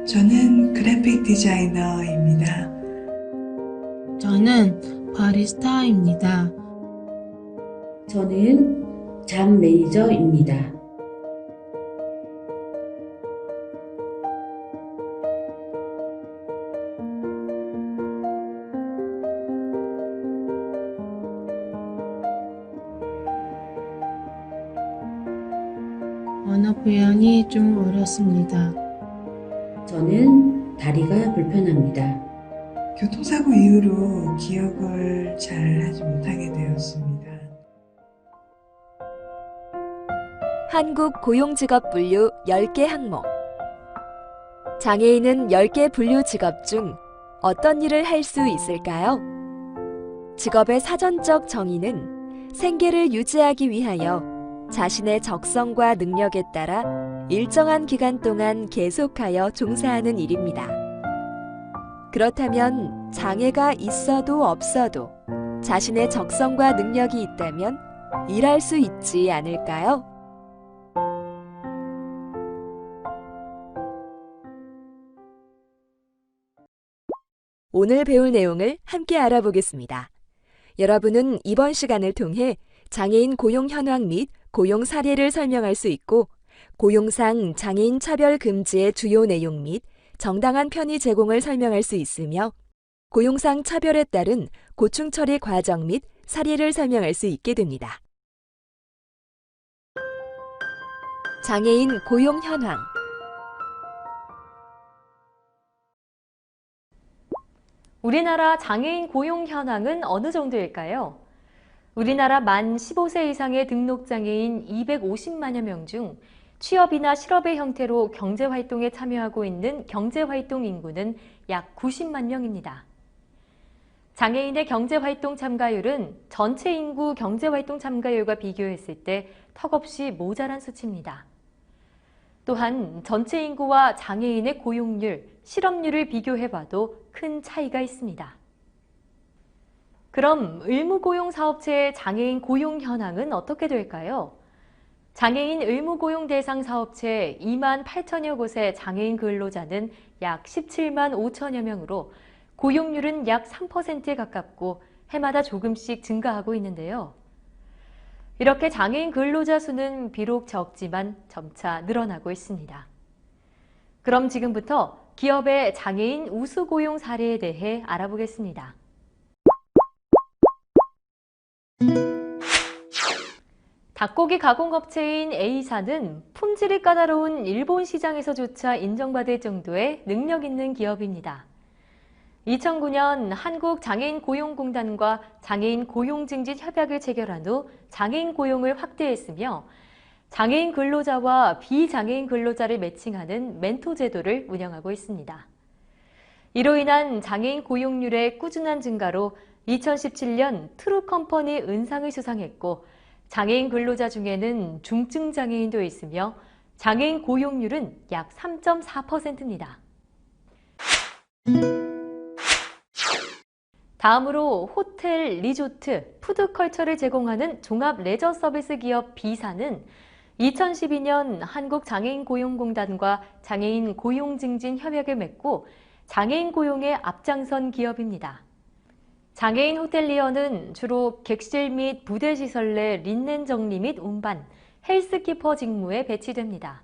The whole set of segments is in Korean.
저는 그래픽 디자이너입니다. 저는 바리스타입니다. 저는 잠 매니저입니다. 언어 표현이 좀 어렵습니다. 저는 다리가 불편합니다. 교통사고 이후로 기억을 잘 하지 못하게 되었습니다. 한국 고용직업 분류 10개 항목. 장애인은 10개 분류 직업 중 어떤 일을 할 수 있을까요? 직업의 사전적 정의는 생계를 유지하기 위하여 자신의 적성과 능력에 따라 일정한 기간 동안 계속하여 종사하는 일입니다. 그렇다면 장애가 있어도 없어도 자신의 적성과 능력이 있다면 일할 수 있지 않을까요? 오늘 배울 내용을 함께 알아보겠습니다. 여러분은 이번 시간을 통해 장애인 고용 현황 및 고용 사례를 설명할 수 있고, 고용상 장애인 차별 금지의 주요 내용 및 정당한 편의 제공을 설명할 수 있으며, 고용상 차별에 따른 고충 처리 과정 및 사례를 설명할 수 있게 됩니다. 장애인 고용 현황. 우리나라 장애인 고용 현황은 어느 정도일까요? 우리나라 만 15세 이상의 등록장애인 250만여 명 중 취업이나 실업의 형태로 경제활동에 참여하고 있는 경제활동 인구는 약 90만 명입니다. 장애인의 경제활동 참가율은 전체 인구 경제활동 참가율과 비교했을 때 턱없이 모자란 수치입니다. 또한 전체 인구와 장애인의 고용률, 실업률을 비교해봐도 큰 차이가 있습니다. 그럼 의무고용사업체의 장애인 고용 현황은 어떻게 될까요? 장애인 의무고용 대상 사업체 2만 8천여 곳의 장애인 근로자는 약 17만 5천여 명으로 고용률은 약 3%에 가깝고 해마다 조금씩 증가하고 있는데요. 이렇게 장애인 근로자 수는 비록 적지만 점차 늘어나고 있습니다. 그럼 지금부터 기업의 장애인 우수 고용 사례에 대해 알아보겠습니다. 닭고기 가공업체인 A사는 품질이 까다로운 일본 시장에서조차 인정받을 정도의 능력 있는 기업입니다. 2009년 한국장애인고용공단과 장애인 고용증진 협약을 체결한 후 장애인 고용을 확대했으며, 장애인 근로자와 비장애인 근로자를 매칭하는 멘토 제도를 운영하고 있습니다. 이로 인한 장애인 고용률의 꾸준한 증가로 2017년 트루컴퍼니 은상을 수상했고, 장애인 근로자 중에는 중증 장애인도 있으며 장애인 고용률은 약 3.4%입니다. 다음으로 호텔, 리조트, 푸드컬처를 제공하는 종합 레저 서비스 기업 B사는 2012년 한국장애인고용공단과 장애인 고용증진 협약을 맺고 장애인 고용에 앞장선 기업입니다. 장애인 호텔리어는 주로 객실 및 부대시설 내 린넨 정리 및 운반, 헬스키퍼 직무에 배치됩니다.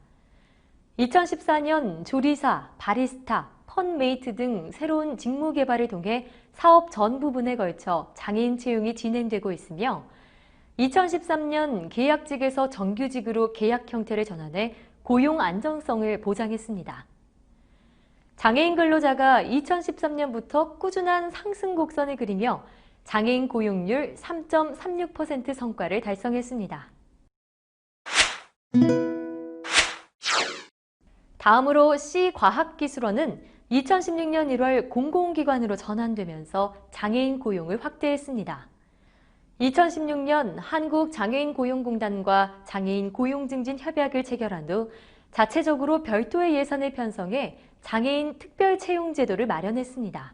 2014년 조리사, 바리스타, 펀메이트 등 새로운 직무 개발을 통해 사업 전 부분에 걸쳐 장애인 채용이 진행되고 있으며, 2013년 계약직에서 정규직으로 계약 형태를 전환해 고용 안정성을 보장했습니다. 장애인 근로자가 2013년부터 꾸준한 상승 곡선을 그리며 장애인 고용률 3.36% 성과를 달성했습니다. 다음으로 C과학기술원은 2016년 1월 공공기관으로 전환되면서 장애인 고용을 확대했습니다. 2016년 한국장애인고용공단과 장애인 고용증진 협약을 체결한 후 자체적으로 별도의 예산을 편성해 장애인 특별채용제도를 마련했습니다.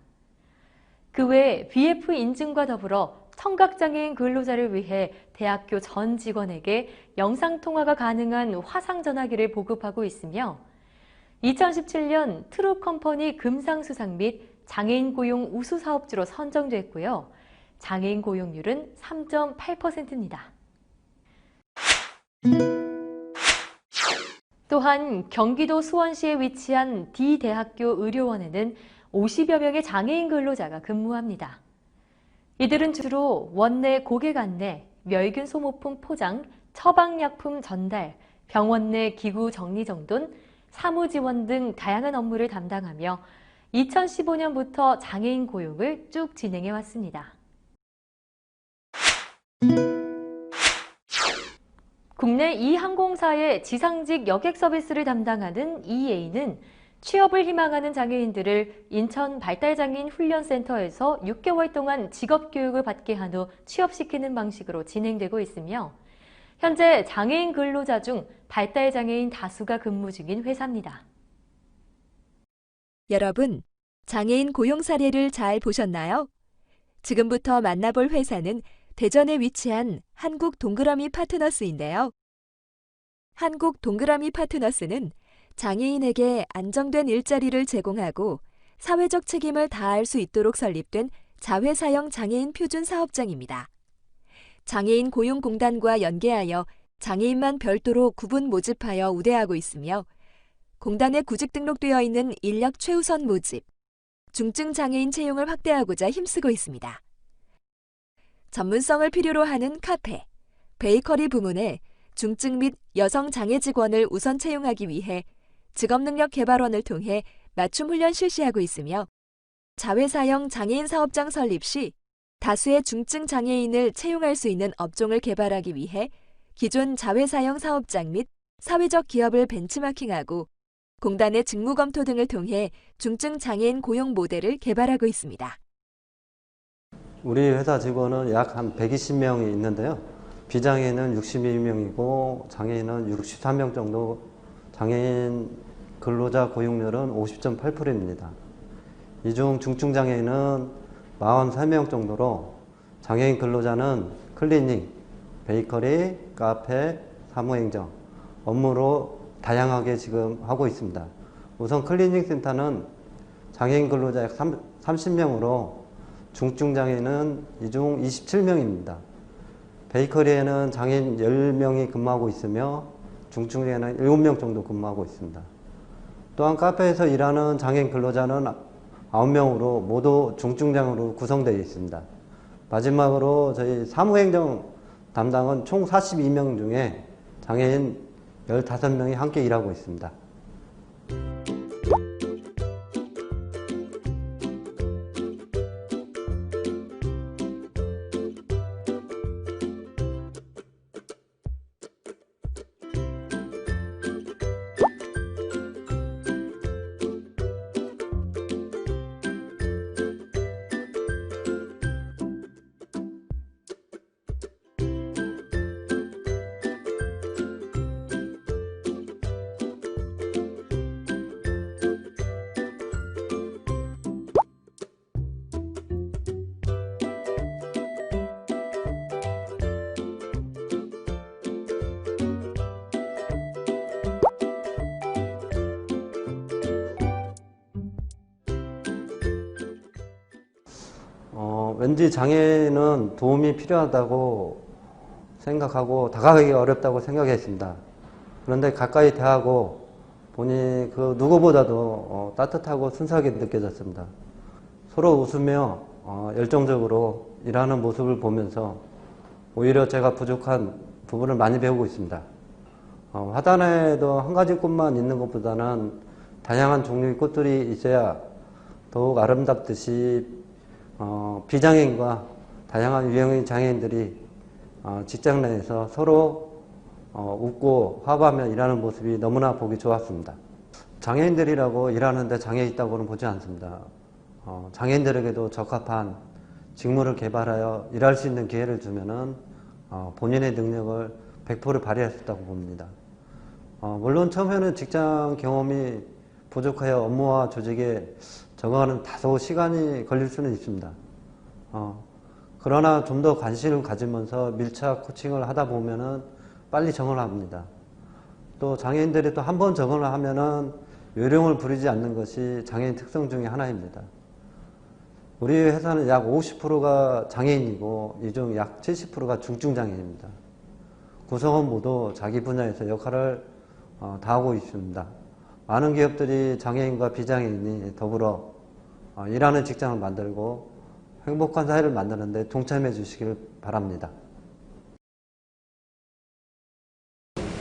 그 외 BF 인증과 더불어 청각장애인 근로자를 위해 대학교 전 직원에게 영상통화가 가능한 화상전화기를 보급하고 있으며, 2017년 트루컴퍼니 금상수상 및 장애인 고용 우수 사업주로 선정됐고요. 장애인 고용률은 3.8%입니다. 또한 경기도 수원시에 위치한 D대학교 의료원에는 50여 명의 장애인 근로자가 근무합니다. 이들은 주로 원내 고객 안내, 멸균 소모품 포장, 처방약품 전달, 병원 내 기구 정리정돈, 사무 지원 등 다양한 업무를 담당하며 2015년부터 장애인 고용을 쭉 진행해 왔습니다. 국내 이 항공사의 지상직 여객 서비스를 담당하는 EA는 취업을 희망하는 장애인들을 인천 발달장애인 훈련센터에서 6개월 동안 직업교육을 받게 한 후 취업시키는 방식으로 진행되고 있으며 현재 장애인 근로자 중 발달장애인 다수가 근무 중인 회사입니다. 여러분, 장애인 고용 사례를 잘 보셨나요? 지금부터 만나볼 회사는 대전에 위치한 한국 동그라미 파트너스인데요. 한국 동그라미 파트너스는 장애인에게 안정된 일자리를 제공하고 사회적 책임을 다할 수 있도록 설립된 자회사형 장애인 표준 사업장입니다. 장애인 고용공단과 연계하여 장애인만 별도로 구분 모집하여 우대하고 있으며 공단에 구직 등록되어 있는 인력 최우선 모집, 중증 장애인 채용을 확대하고자 힘쓰고 있습니다. 전문성을 필요로 하는 카페, 베이커리 부문에 중증 및 여성 장애 직원을 우선 채용하기 위해 직업능력 개발원을 통해 맞춤 훈련 실시하고 있으며 자회사형 장애인 사업장 설립 시 다수의 중증 장애인을 채용할 수 있는 업종을 개발하기 위해 기존 자회사형 사업장 및 사회적 기업을 벤치마킹하고 공단의 직무 검토 등을 통해 중증 장애인 고용 모델을 개발하고 있습니다. 우리 회사 직원은 약 한 120명이 있는데요. 비장애인은 62명이고 장애인은 63명 정도, 장애인 근로자 고용률은 50.8%입니다. 이 중 중증 장애인은 43명 정도로 장애인 근로자는 클리닝, 베이커리, 카페, 사무행정 업무로 다양하게 지금 하고 있습니다. 우선 클리닝 센터는 장애인 근로자 약 30명으로 중증 장애인은 이 중 27명입니다. 베이커리에는 장애인 10명이 근무하고 있으며 중증 장애인은 7명 정도 근무하고 있습니다. 또한 카페에서 일하는 장애인 근로자는 9명으로 모두 중증 장애인으로 구성되어 있습니다. 마지막으로 저희 사무행정 담당은 총 42명 중에 장애인 15명이 함께 일하고 있습니다. 왠지 장애인은 도움이 필요하다고 생각하고 다가가기 어렵다고 생각했습니다. 그런데 가까이 대하고 보니 그 누구보다도 따뜻하고 순수하게 느껴졌습니다. 서로 웃으며 열정적으로 일하는 모습을 보면서 오히려 제가 부족한 부분을 많이 배우고 있습니다. 화단에도 한 가지 꽃만 있는 것보다는 다양한 종류의 꽃들이 있어야 더욱 아름답듯이 비장애인과 다양한 유형의 장애인들이 직장 내에서 서로 웃고 화합하며 일하는 모습이 너무나 보기 좋았습니다. 장애인들이라고 일하는데 장애 있다고는 보지 않습니다. 장애인들에게도 적합한 직무를 개발하여 일할 수 있는 기회를 주면은 본인의 능력을 100% 발휘할 수 있다고 봅니다. 물론 처음에는 직장 경험이 부족하여 업무와 조직에 적응하는 다소 시간이 걸릴 수는 있습니다. 그러나 좀 더 관심을 가지면서 밀착 코칭을 하다 보면은 빨리 적응을 합니다. 또 장애인들이 또 한 번 적응을 하면은 요령을 부리지 않는 것이 장애인 특성 중에 하나입니다. 우리 회사는 약 50%가 장애인이고 이 중 약 70%가 중증장애인입니다. 구성원 모두 자기 분야에서 역할을 다하고 있습니다. 많은 기업들이 장애인과 비장애인이 더불어 일하는 직장을 만들고 행복한 사회를 만드는 데 동참해 주시길 바랍니다.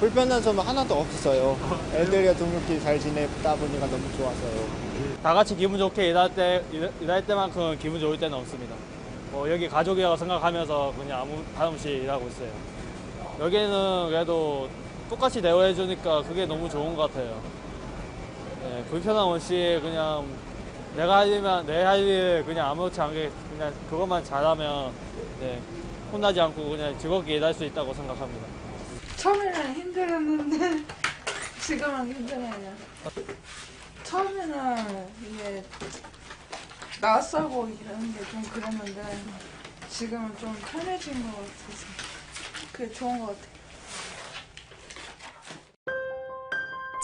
불편한 점은 하나도 없어요. 애들과 동료끼리 잘 지내다 보니까 너무 좋아서요. 다 같이 기분 좋게 일할 때만큼 기분 좋을 때는 없습니다. 여기 가족이라고 생각하면서 그냥 아무 부담 없이 일하고 있어요. 여기는 그래도 똑같이 대우해 주니까 그게 너무 좋은 것 같아요. 네, 불편함 없이 그냥 내가 내 할 일 그냥 아무렇지 않게 그냥 그것만 잘하면 네, 혼나지 않고 그냥 즐겁게 일할 수 있다고 생각합니다. 처음에는 힘들었는데 지금은 힘드네요. 처음에는 이게 낯설고 이런 게 좀 그랬는데 지금은 좀 편해진 것 같아서 그게 좋은 것 같아요.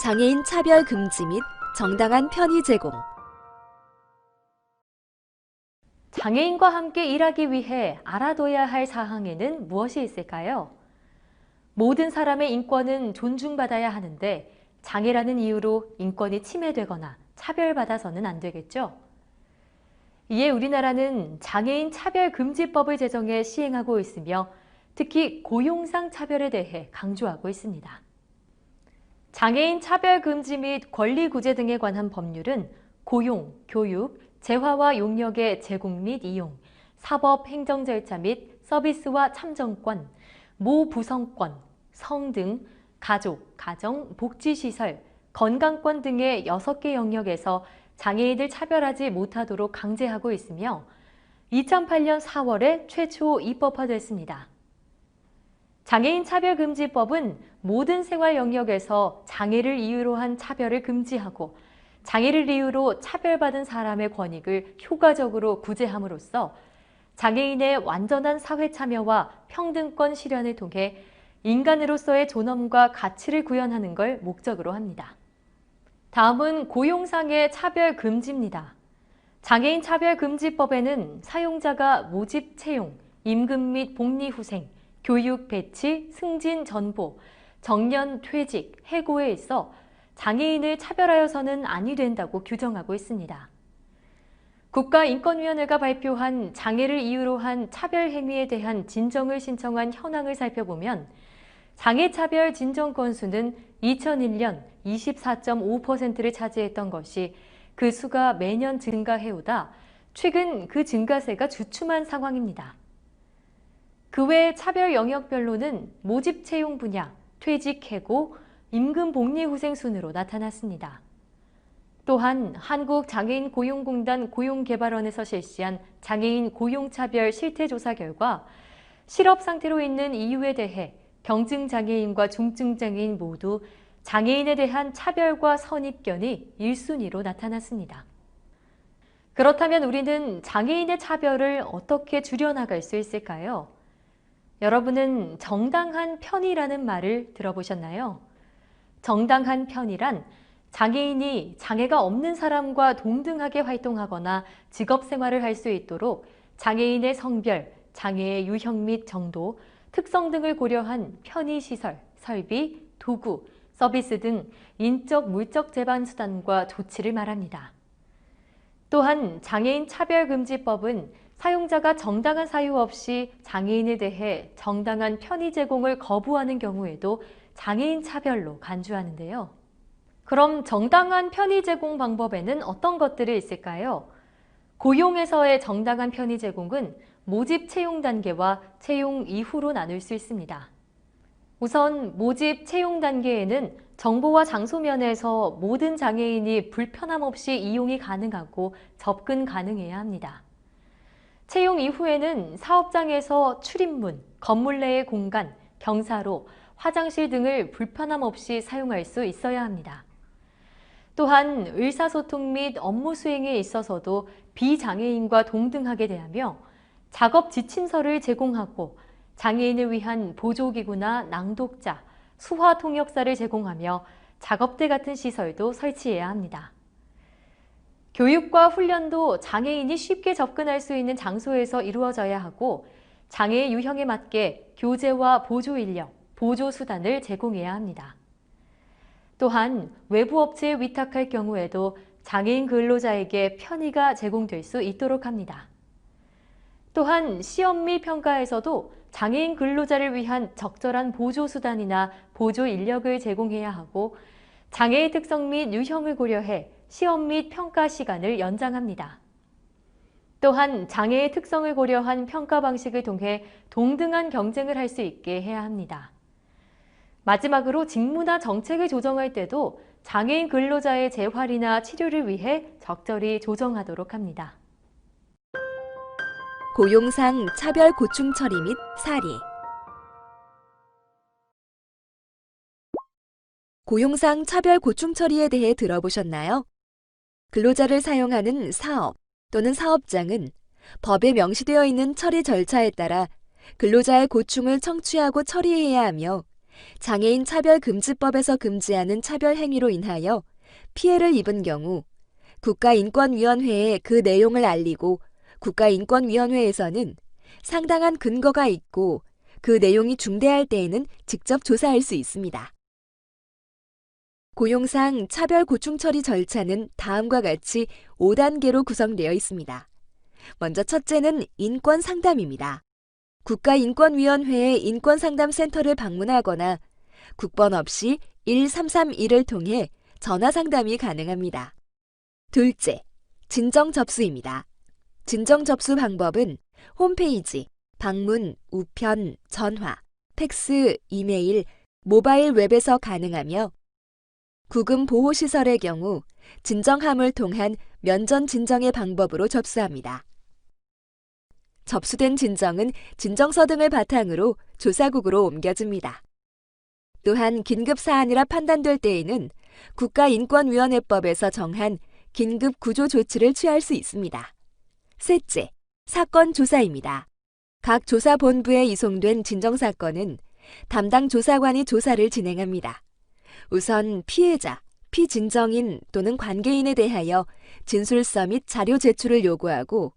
장애인 차별 금지 및 정당한 편의 제공. 장애인과 함께 일하기 위해 알아둬야 할 사항에는 무엇이 있을까요? 모든 사람의 인권은 존중받아야 하는데 장애라는 이유로 인권이 침해되거나 차별받아서는 안 되겠죠? 이에 우리나라는 장애인 차별금지법을 제정해 시행하고 있으며 특히 고용상 차별에 대해 강조하고 있습니다. 장애인 차별금지 및 권리구제 등에 관한 법률은 고용, 교육, 재화와 용역의 제공 및 이용, 사법 행정 절차 및 서비스와 참정권, 모부성권, 성등, 가족, 가정, 복지시설, 건강권 등의 6개 영역에서 장애인을 차별하지 못하도록 강제하고 있으며 2008년 4월에 최초 입법화됐습니다. 장애인 차별금지법은 모든 생활 영역에서 장애를 이유로 한 차별을 금지하고 장애를 이유로 차별받은 사람의 권익을 효과적으로 구제함으로써 장애인의 완전한 사회 참여와 평등권 실현을 통해 인간으로서의 존엄과 가치를 구현하는 걸 목적으로 합니다. 다음은 고용상의 차별 금지입니다. 장애인 차별금지법에는 사용자가 모집 채용, 임금 및 복리후생, 교육 배치, 승진 전보, 정년 퇴직, 해고에 있어 장애인을 차별하여서는 아니 된다고 규정하고 있습니다. 국가인권위원회가 발표한 장애를 이유로 한 차별 행위에 대한 진정을 신청한 현황을 살펴보면 장애차별 진정 건수는 2001년 24.5%를 차지했던 것이 그 수가 매년 증가해오다 최근 그 증가세가 주춤한 상황입니다. 그 외 차별 영역별로는 모집 채용 분야, 퇴직 해고, 임금 복리후생 순으로 나타났습니다. 또한 한국장애인 고용공단 고용개발원에서 실시한 장애인 고용차별 실태조사 결과 실업 상태로 있는 이유에 대해 경증장애인과 중증장애인 모두 장애인에 대한 차별과 선입견이 1순위로 나타났습니다. 그렇다면 우리는 장애인의 차별을 어떻게 줄여나갈 수 있을까요? 여러분은 정당한 편의라는 말을 들어보셨나요? 정당한 편의란 장애인이 장애가 없는 사람과 동등하게 활동하거나 직업생활을 할 수 있도록 장애인의 성별, 장애의 유형 및 정도, 특성 등을 고려한 편의시설, 설비, 도구, 서비스 등 인적, 물적 제반 수단과 조치를 말합니다. 또한 장애인 차별금지법은 사용자가 정당한 사유 없이 장애인에 대해 정당한 편의 제공을 거부하는 경우에도 장애인 차별로 간주하는데요. 그럼 정당한 편의 제공 방법에는 어떤 것들이 있을까요? 고용에서의 정당한 편의 제공은 모집 채용 단계와 채용 이후로 나눌 수 있습니다. 우선 모집 채용 단계에는 정보와 장소 면에서 모든 장애인이 불편함 없이 이용이 가능하고 접근 가능해야 합니다. 채용 이후에는 사업장에서 출입문, 건물 내의 공간, 경사로, 화장실 등을 불편함 없이 사용할 수 있어야 합니다. 또한 의사소통 및 업무 수행에 있어서도 비장애인과 동등하게 대하며 작업 지침서를 제공하고 장애인을 위한 보조기구나 낭독자, 수화 통역사를 제공하며 작업대 같은 시설도 설치해야 합니다. 교육과 훈련도 장애인이 쉽게 접근할 수 있는 장소에서 이루어져야 하고 장애의 유형에 맞게 교재와 보조 인력, 보조 수단을 제공해야 합니다. 또한 외부 업체에 위탁할 경우에도 장애인 근로자에게 편의가 제공될 수 있도록 합니다. 또한 시험 및 평가에서도 장애인 근로자를 위한 적절한 보조 수단이나 보조 인력을 제공해야 하고 장애의 특성 및 유형을 고려해 시험 및 평가 시간을 연장합니다. 또한 장애의 특성을 고려한 평가 방식을 통해 동등한 경쟁을 할 수 있게 해야 합니다. 마지막으로 직무나 정책을 조정할 때도 장애인 근로자의 재활이나 치료를 위해 적절히 조정하도록 합니다. 고용상 차별 고충 처리 및 사례. 고용상 차별 고충 처리에 대해 들어보셨나요? 근로자를 사용하는 사업 또는 사업장은 법에 명시되어 있는 처리 절차에 따라 근로자의 고충을 청취하고 처리해야 하며 장애인 차별금지법에서 금지하는 차별 행위로 인하여 피해를 입은 경우 국가인권위원회에 그 내용을 알리고 국가인권위원회에서는 상당한 근거가 있고 그 내용이 중대할 때에는 직접 조사할 수 있습니다. 고용상 차별 고충 처리 절차는 다음과 같이 5단계로 구성되어 있습니다. 먼저 첫째는 인권 상담입니다. 국가인권위원회의 인권상담센터를 방문하거나 국번 없이 1331을 통해 전화 상담이 가능합니다. 둘째, 진정 접수입니다. 진정 접수 방법은 홈페이지, 방문, 우편, 전화, 팩스, 이메일, 모바일 웹에서 가능하며 구금 보호시설의 경우 진정함을 통한 면전 진정의 방법으로 접수합니다. 접수된 진정은 진정서 등을 바탕으로 조사국으로 옮겨집니다. 또한 긴급사안이라 판단될 때에는 국가인권위원회법에서 정한 긴급 구조 조치를 취할 수 있습니다. 셋째, 사건 조사입니다. 각 조사본부에 이송된 진정사건은 담당 조사관이 조사를 진행합니다. 우선 피해자, 피진정인 또는 관계인에 대하여 진술서 및 자료 제출을 요구하고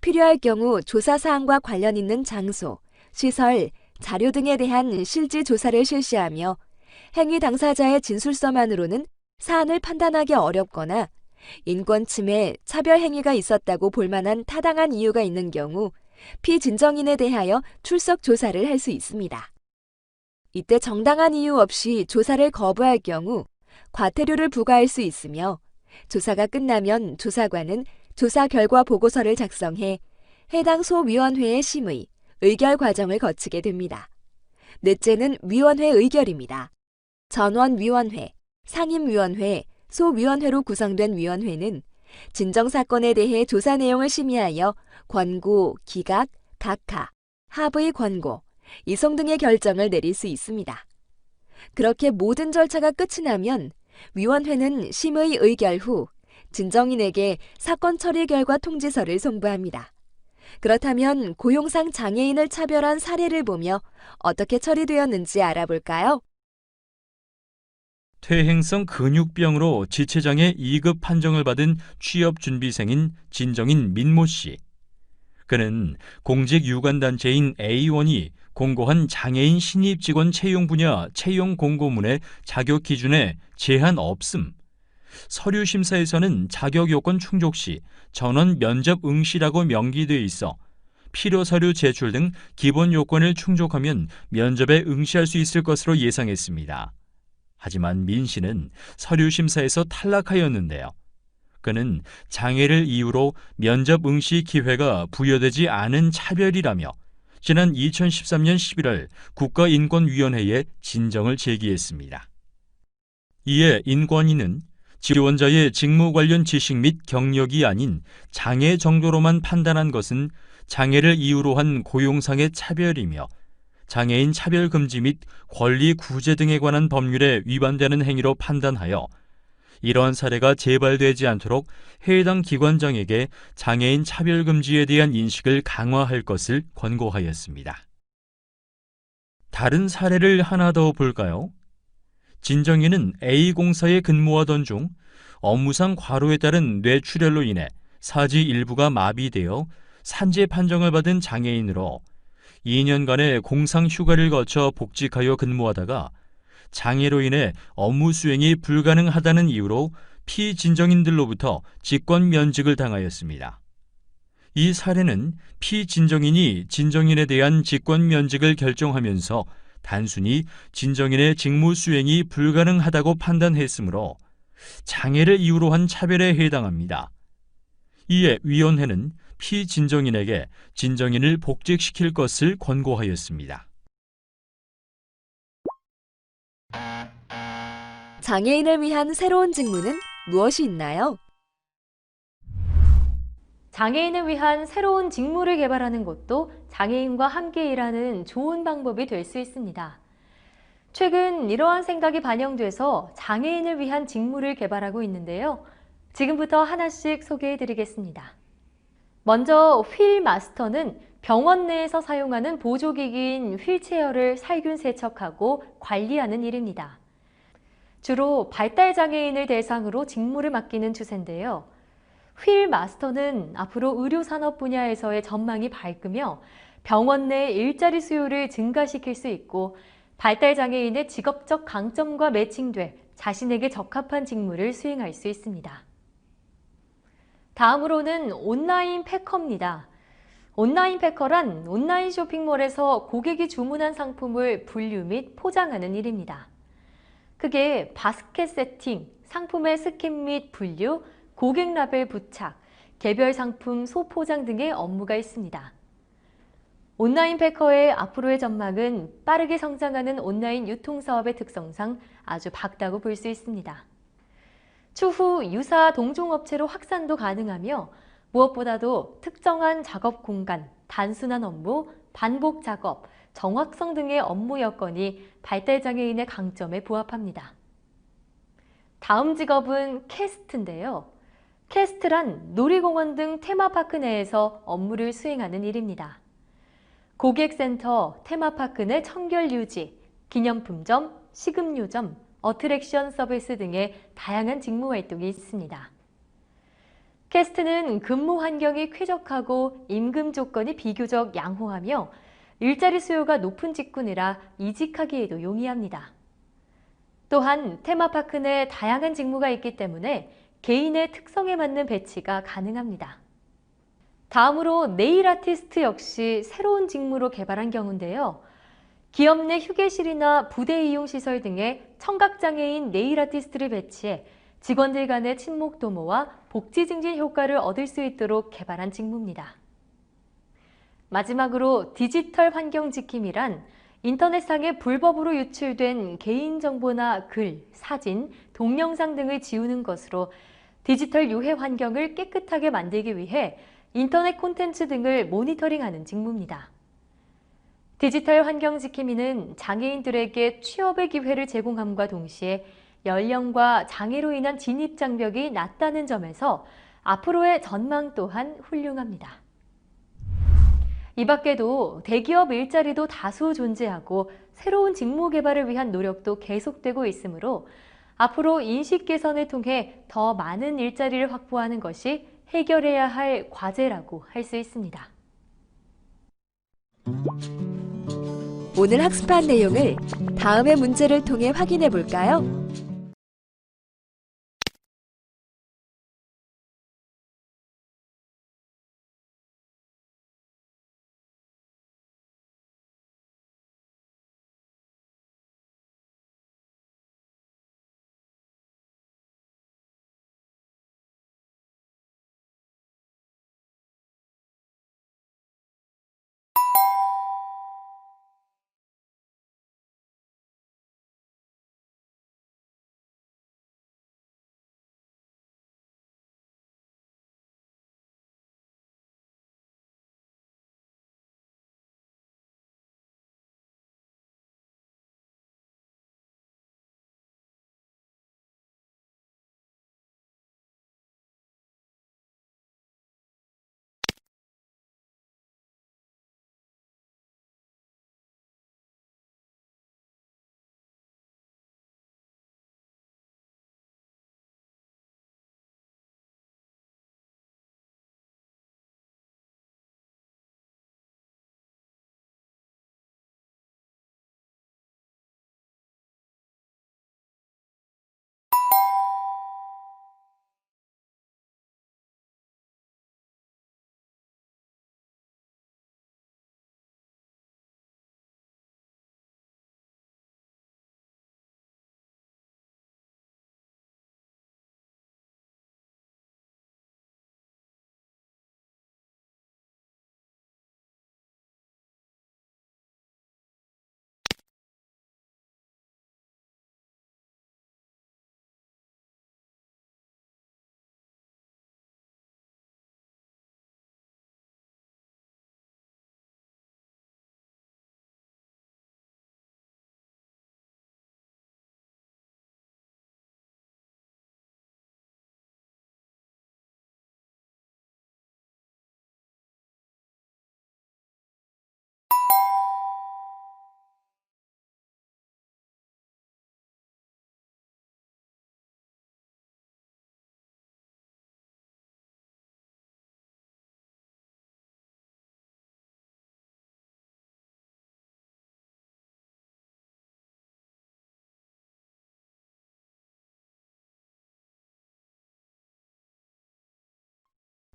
필요할 경우 조사사항과 관련 있는 장소, 시설, 자료 등에 대한 실지 조사를 실시하며 행위 당사자의 진술서만으로는 사안을 판단하기 어렵거나 인권침해, 차별행위가 있었다고 볼 만한 타당한 이유가 있는 경우 피진정인에 대하여 출석 조사를 할 수 있습니다. 이때 정당한 이유 없이 조사를 거부할 경우 과태료를 부과할 수 있으며 조사가 끝나면 조사관은 조사 결과 보고서를 작성해 해당 소위원회의 심의, 의결 과정을 거치게 됩니다. 넷째는 위원회 의결입니다. 전원위원회, 상임위원회, 소위원회로 구성된 위원회는 진정사건에 대해 조사 내용을 심의하여 권고, 기각, 각하, 합의 권고, 이송 등의 결정을 내릴 수 있습니다. 그렇게 모든 절차가 끝이 나면 위원회는 심의 의결 후 진정인에게 사건 처리 결과 통지서를 송부합니다. 그렇다면 고용상 장애인을 차별한 사례를 보며 어떻게 처리되었는지 알아볼까요? 퇴행성 근육병으로 지체장애 2급 판정을 받은 취업준비생인 진정인 민모 씨. 그는 공직유관단체인 A1이 공고한 장애인 신입직원 채용 분야 채용 공고문의 자격 기준에 제한 없음, 서류 심사에서는 자격 요건 충족 시 전원 면접 응시라고 명기되어 있어 필요 서류 제출 등 기본 요건을 충족하면 면접에 응시할 수 있을 것으로 예상했습니다. 하지만 민 씨는 서류 심사에서 탈락하였는데요. 그는 장애를 이유로 면접 응시 기회가 부여되지 않은 차별이라며 지난 2013년 11월 국가인권위원회에 진정을 제기했습니다. 이에 인권위는 지원자의 직무 관련 지식 및 경력이 아닌 장애 정도로만 판단한 것은 장애를 이유로 한 고용상의 차별이며 장애인 차별금지 및 권리 구제 등에 관한 법률에 위반되는 행위로 판단하여 이러한 사례가 재발되지 않도록 해당 기관장에게 장애인 차별금지에 대한 인식을 강화할 것을 권고하였습니다. 다른 사례를 하나 더 볼까요? 진정인은 A공사에 근무하던 중 업무상 과로에 따른 뇌출혈로 인해 사지 일부가 마비되어 산재 판정을 받은 장애인으로 2년간의 공상 휴가를 거쳐 복직하여 근무하다가 장애로 인해 업무 수행이 불가능하다는 이유로 피진정인들로부터 직권 면직을 당하였습니다. 이 사례는 피진정인이 진정인에 대한 직권 면직을 결정하면서 단순히 진정인의 직무 수행이 불가능하다고 판단했으므로 장애를 이유로 한 차별에 해당합니다. 이에 위원회는 피진정인에게 진정인을 복직시킬 것을 권고하였습니다. 장애인을 위한 새로운 직무는 무엇이 있나요? 장애인을 위한 새로운 직무를 개발하는 것도 장애인과 함께 일하는 좋은 방법이 될 수 있습니다. 최근 이러한 생각이 반영돼서 장애인을 위한 직무를 개발하고 있는데요. 지금부터 하나씩 소개해 드리겠습니다. 먼저 휠 마스터는 병원 내에서 사용하는 보조기기인 휠체어를 살균 세척하고 관리하는 일입니다. 주로 발달장애인을 대상으로 직무를 맡기는 추세인데요. 휠 마스터는 앞으로 의료산업 분야에서의 전망이 밝으며 병원 내 일자리 수요를 증가시킬 수 있고 발달장애인의 직업적 강점과 매칭돼 자신에게 적합한 직무를 수행할 수 있습니다. 다음으로는 온라인 패커입니다. 온라인 패커란 온라인 쇼핑몰에서 고객이 주문한 상품을 분류 및 포장하는 일입니다. 크게 바스켓 세팅, 상품의 스캔 및 분류, 고객 라벨 부착, 개별 상품 소포장 등의 업무가 있습니다. 온라인 패커의 앞으로의 전망은 빠르게 성장하는 온라인 유통사업의 특성상 아주 밝다고 볼 수 있습니다. 추후 유사 동종업체로 확산도 가능하며 무엇보다도 특정한 작업 공간, 단순한 업무, 반복 작업, 정확성 등의 업무 여건이 발달장애인의 강점에 부합합니다. 다음 직업은 캐스트인데요. 캐스트란 놀이공원 등 테마파크 내에서 업무를 수행하는 일입니다. 고객센터, 테마파크 내 청결 유지, 기념품점, 식음료점, 어트랙션 서비스 등의 다양한 직무 활동이 있습니다. 캐스트는 근무 환경이 쾌적하고 임금 조건이 비교적 양호하며 일자리 수요가 높은 직군이라 이직하기에도 용이합니다. 또한 테마파크 내 다양한 직무가 있기 때문에 개인의 특성에 맞는 배치가 가능합니다. 다음으로 네일 아티스트 역시 새로운 직무로 개발한 경우인데요. 기업 내 휴게실이나 부대 이용 시설 등에 청각장애인 네일 아티스트를 배치해 직원들 간의 친목 도모와 복지 증진 효과를 얻을 수 있도록 개발한 직무입니다. 마지막으로 디지털 환경 지킴이란 인터넷상에 불법으로 유출된 개인정보나 글, 사진, 동영상 등을 지우는 것으로 디지털 유해 환경을 깨끗하게 만들기 위해 인터넷 콘텐츠 등을 모니터링하는 직무입니다. 디지털 환경 지킴이는 장애인들에게 취업의 기회를 제공함과 동시에 연령과 장애로 인한 진입 장벽이 낮다는 점에서 앞으로의 전망 또한 훌륭합니다. 이 밖에도 대기업 일자리도 다수 존재하고 새로운 직무 개발을 위한 노력도 계속되고 있으므로 앞으로 인식 개선을 통해 더 많은 일자리를 확보하는 것이 해결해야 할 과제라고 할 수 있습니다. 오늘 학습한 내용을 다음의 문제를 통해 확인해 볼까요?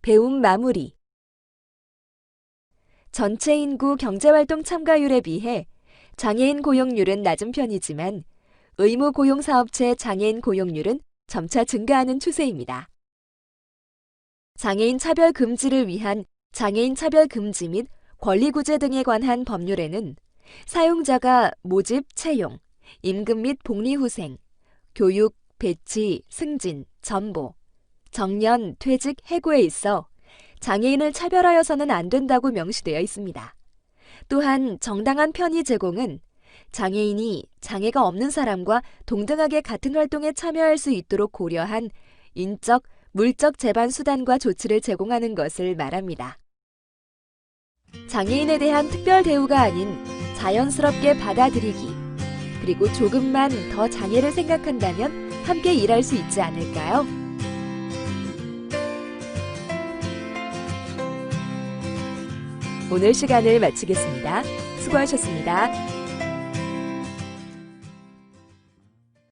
배움 마무리. 전체 인구 경제활동 참가율에 비해 장애인 고용률은 낮은 편이지만 의무 고용 사업체 장애인 고용률은 점차 증가하는 추세입니다. 장애인 차별 금지를 위한 장애인 차별 금지 및 권리 구제 등에 관한 법률에는 사용자가 모집, 채용, 임금 및 복리후생, 교육, 배치, 승진, 전보, 정년, 퇴직, 해고에 있어 장애인을 차별하여서는 안 된다고 명시되어 있습니다. 또한 정당한 편의 제공은 장애인이 장애가 없는 사람과 동등하게 같은 활동에 참여할 수 있도록 고려한 인적, 물적 제반 수단과 조치를 제공하는 것을 말합니다. 장애인에 대한 특별 대우가 아닌 자연스럽게 받아들이기, 그리고 조금만 더 장애를 생각한다면 함께 일할 수 있지 않을까요? 오늘 시간을 마치겠습니다. 수고하셨습니다.